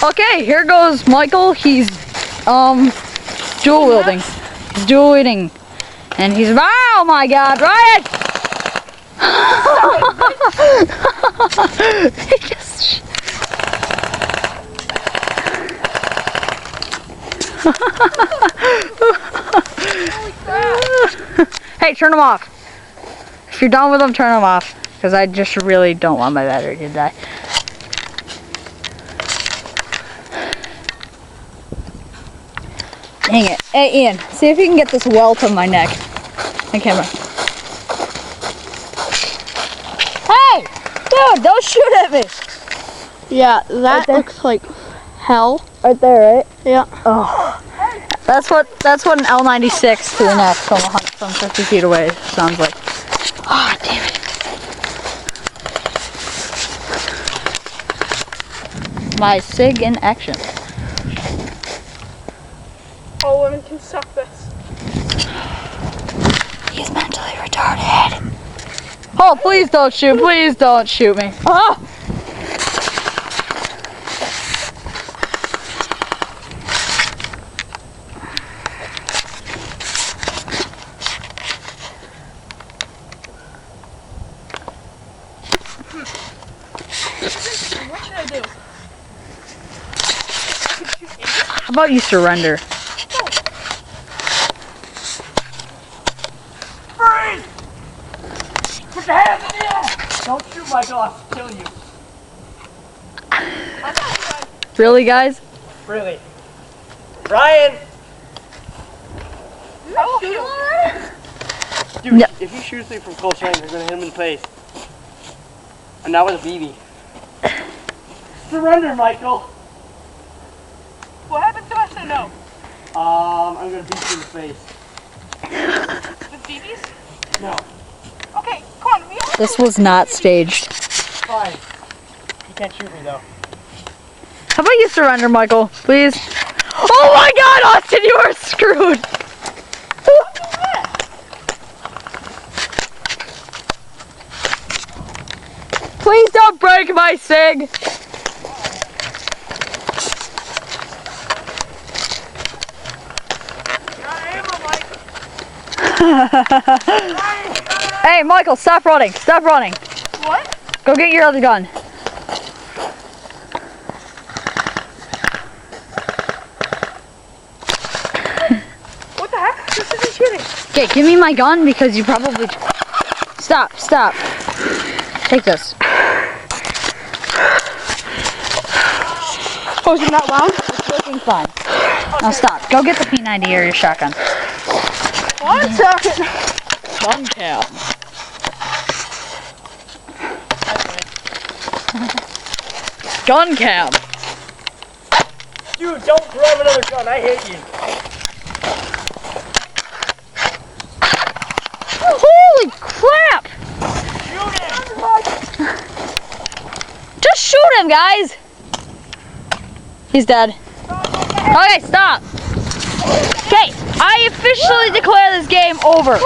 Okay, here goes Michael. He's dual wielding. He's dual wielding. And he's, oh my God, Ryan! He just... Holy crap! Hey, turn them off. If you're done with them, turn them off. Because I just really don't want my battery to die. Dang it. Hey, Ian, see if you can get this welt on my neck. My camera. Hey! Dude, don't shoot at me! Yeah, that looks like hell. Right there, right? Yeah. Oh. That's what an L96 to the neck from 50 feet away sounds like. Oh, damn it. My SIG in action. All women can suck this. He's mentally retarded. Oh, please don't shoot. Please don't shoot me. Oh! What should I do? How about you surrender? Freeze! Put your hands in the air! Don't shoot, Michael, I'll kill you. Really, guys? Really. Ryan! Dude, No. if he shoots me from close range, you're gonna hit him in the face. And not with a BB. Surrender, Michael! What happens if I say no? I'm gonna beat you in the face. With BBs? No. Okay, come on. We all This was not staged. Fine. You can't shoot me though. How about you surrender, Michael, please? Oh my God, Austin, you are screwed! Please don't break my SIG! Hey, Michael, stop running. Stop running. What? Go get your other gun. What the heck? This isn't shooting. Okay, give me my gun because you probably... Stop, stop. Take this. Oh, is it not loud? It's working fine. Now stop. Go get the P90 or your shotgun. 1 second. Gun cam. Gun cam. Dude, don't grab another gun, I hate you. Holy crap! Shoot him! Just shoot him, guys! He's dead. Okay, stop. Okay, I officially declare this game over.